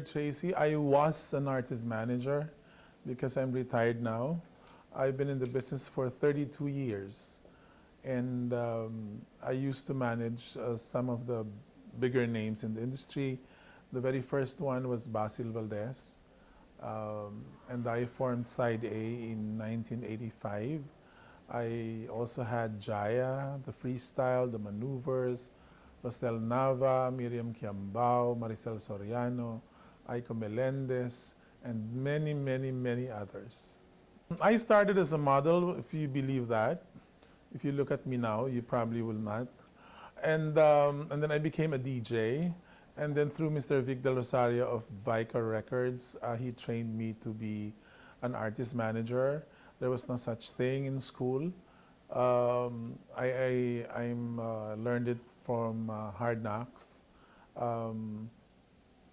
Wingard Tracy. I was an artist manager because I'm retired now. I've been in the business for 32 years. And I used to manage some of the bigger names in the industry. The very first one was Basil Valdez. And I formed Side A in 1985. I also had Jaya, the freestyle, the maneuvers, Rosel Nava, Miriam Kiambao, Maricel Soriano, Aiko Melendez, and many, many, many others. I started as a model, if you believe that. If you look at me now, you probably will not. And then I became a DJ. And then through Mr. Vic Del Rosario of Vicar Records, he trained me to be an artist manager. There was no such thing in school. I learned it from Hard Knocks.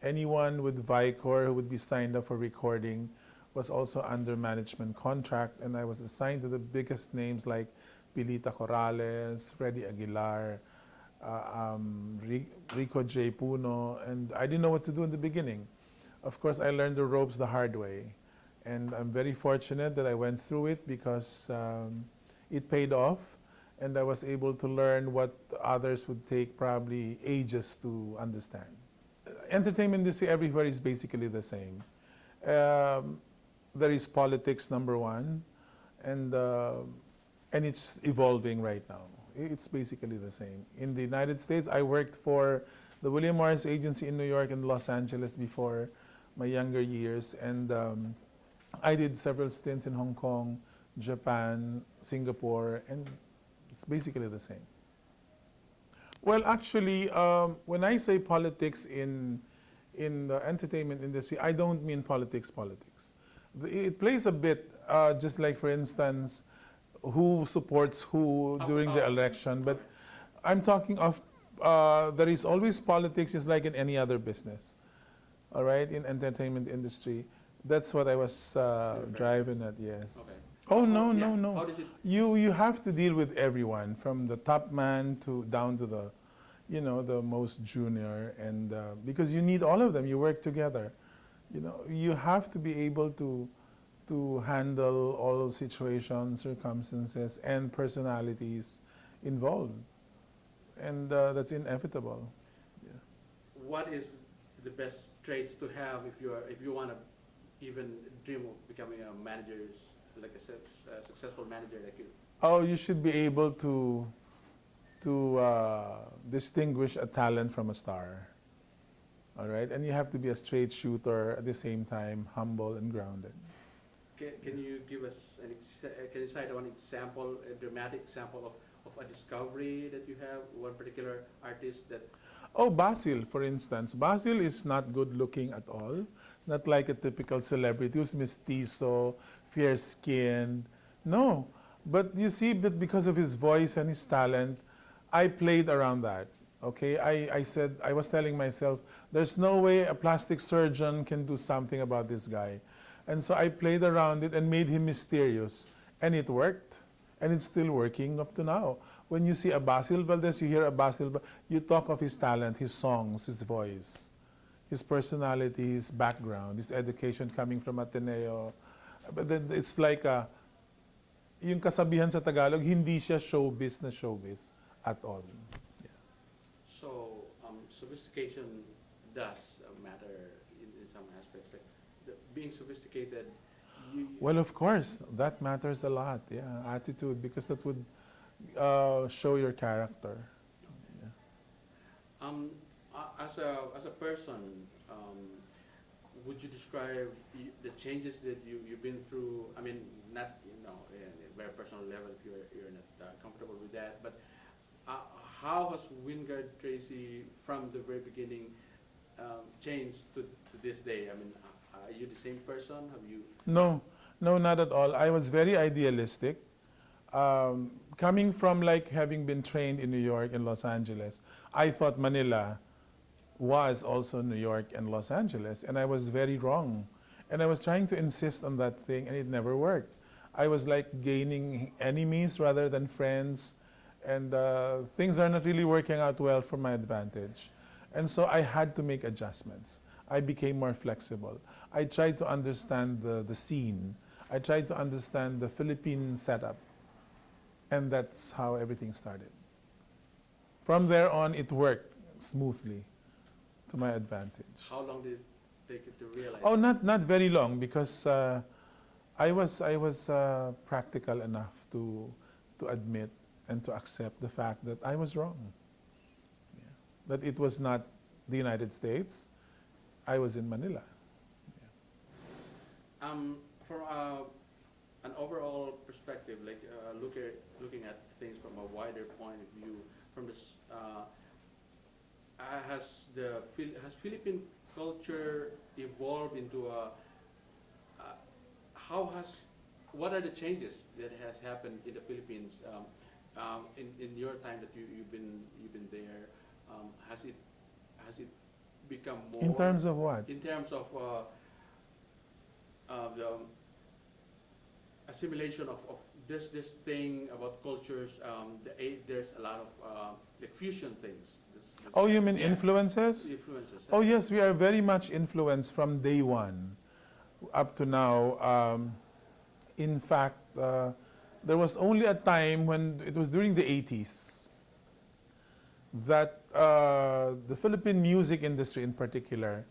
Anyone with Vicor who would be signed up for recording was also under management contract, and I was assigned to the biggest names like Pilita Corrales, Freddy Aguilar, Rico J. Puno, and I didn't know what to do in the beginning. Of course, I learned the ropes the hard way, and I'm very fortunate that I went through it because it paid off, and I was able to learn what others would take probably ages to understand. Entertainment industry everywhere is basically the same. There is politics, number one, and it's evolving right now. It's basically the same. In the United States, I worked for the William Morris Agency in New York and Los Angeles before my younger years, and I did several stints in Hong Kong, Japan, Singapore, and it's basically the same. Well, actually, when I say politics in the entertainment industry, I don't mean politics. It plays a bit, just like, for instance, who supports who during the election. But I'm talking of, there is always politics, just like in any other business. All right, in entertainment industry. That's what I was driving at, yes. Okay. Oh, no. How does it? You have to deal with everyone, from the top man to down to the, the most junior, and because you need all of them, you work together. You have to be able to handle all situations, circumstances, and personalities involved, and that's inevitable. Yeah. What is the best traits to have if you want to even dream of becoming a manager, like a successful manager like you? Oh, you should be able to distinguish a talent from a star. All right, and you have to be a straight shooter at the same time, humble and grounded. Can you give us can you cite one example, a dramatic example of a discovery that you have, one particular artist that? Oh, Basil, for instance. Basil is not good looking at all, not like a typical celebrity who's mestizo, fair-skinned. No, but you see, but because of his voice and his talent, I played around that. Okay, I was telling myself, there's no way a plastic surgeon can do something about this guy. And so I played around it and made him mysterious. And it worked. And it's still working up to now. When you see a Basil Valdez, you hear a Basil, you talk of his talent, his songs, his voice, his personality, his background, his education coming from Ateneo. But then it's like yung kasabihan sa Tagalog, hindi siya showbiz na showbiz at all. So sophistication does matter in some aspects. Like being sophisticated. Well, of course, that matters a lot. Yeah, attitude, because that would show your character. Yeah. As a person, would you describe the changes that you've been through? I mean, not in a very personal level if you're not comfortable with that, but how has Wingard Tracy from the very beginning changed to this day? I mean, are you the same person? Have you? No, not at all. I was very idealistic. Coming from like having been trained in New York and Los Angeles, I thought Manila was also New York and Los Angeles, and I was very wrong. And I was trying to insist on that thing, and it never worked. I was like gaining enemies rather than friends, and things are not really working out well for my advantage. And so I had to make adjustments. I became more flexible. I tried to understand the scene. I tried to understand the Philippine setup. And that's how everything started. From there on, it worked smoothly to my advantage. How long did it take you to realize? Oh, not very long, because I was practical enough to admit and to accept the fact that I was wrong. Yeah. That it was not the United States. I was in Manila. From an overall perspective, like looking at things from a wider point of view, from this, has Philippine culture evolved into how has what are the changes that has happened in the Philippines in your time that you've been there? Has it become more In terms of what? in terms of the assimilation of this thing about cultures? There's a lot of like fusion things. Oh, you mean Yeah. influences? Influences. Oh, yes, we are very much influenced from day one up to now. In fact, there was only a time when it was during the 80s that the Philippine music industry in particular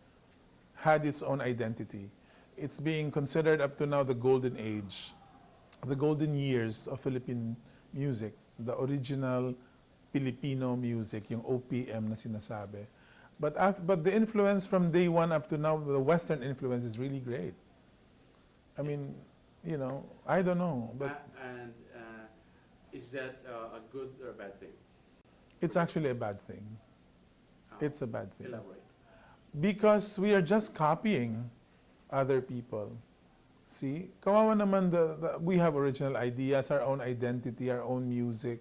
had its own identity. It's being considered up to now the golden age, the golden years of Philippine music, the original Filipino music, yung OPM na sinasabi. But the influence from day one up to now, the Western influence is really great. I mean, I don't know, but And is that a good or a bad thing? it's actually a bad thing. Uh, It's a bad thing. Elaborate. Because we are just copying other people. See? Kawawa naman, we have original ideas, our own identity, our own music.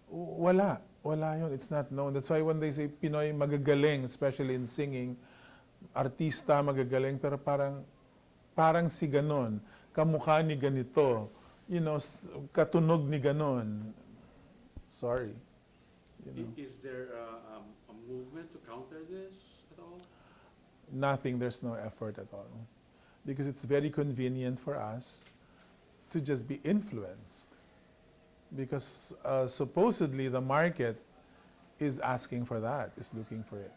Wala. Wala yun. It's not known. That's why when they say Pinoy magagaling, especially in singing, artista magagaling, pero parang si ganon. Kamukha ni ganito. Katunog ni ganon. Sorry. Is there a movement to counter this at all? Nothing. There's no effort at all. Because it's very convenient for us to just be influenced. Because supposedly the market is asking for that, is looking for it.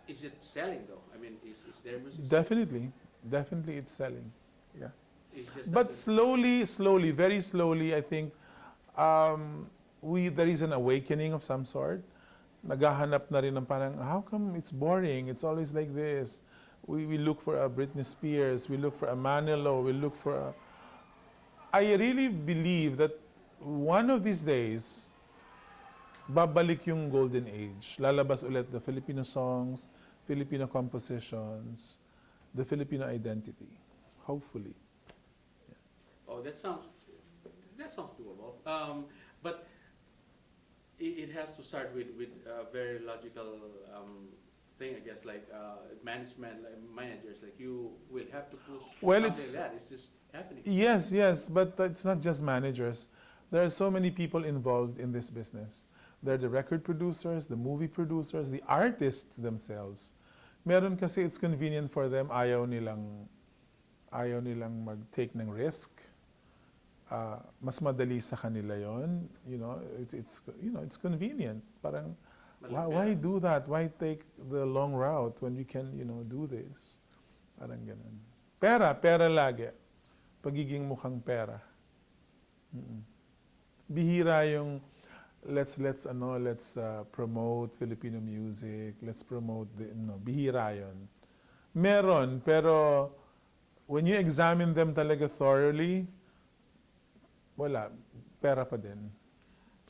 Is it selling though? I mean, is there music? Definitely it's selling. Yeah. It's just But doesn't- slowly, very slowly, I think there is an awakening of some sort. Naghahanap na rin ng parang, how come it's boring? It's always like this. We look for a Britney Spears, we look for a Manilo, we look for a... I really believe that one of these days, babalik yung golden age. Lalabas ulit the Filipino songs, Filipino compositions, the Filipino identity. Hopefully. Oh, that sounds doable. But it has to start with a very logical thing, I guess, like management, like managers, like you will have to push Well, something it's- like that. It's just happening. Yes, but it's not just managers. There are so many people involved in this business. There are the record producers, the movie producers, the artists themselves. Meron kasi it's convenient for them, ayaw nilang mag-take ng risk. Mas madali sa kanila yon. It's convenient. Parang, why do that? Why take the long route when we can, do this? Parang ganun. Pera lagi. Pagiging mukhang pera. Bihira yung let's promote Filipino music, let's promote bihira yon. Meron, pero when you examine them talaga thoroughly, wala, pera pa din.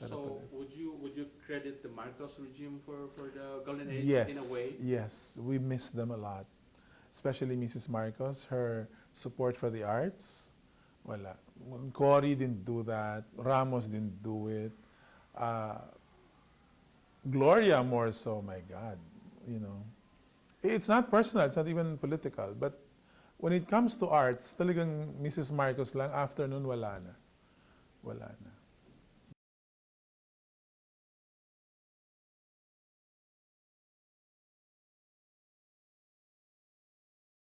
So would you credit the Marcos regime for the golden age Yes, in a way? yes, we miss them a lot. Especially Mrs. Marcos, her support for the arts, wala. Cory didn't do that. Ramos didn't do it. Gloria more so, my God, It's not personal, it's not even political, but when it comes to arts, talagang Mrs. Marcos lang, after nun, wala na. Wala na.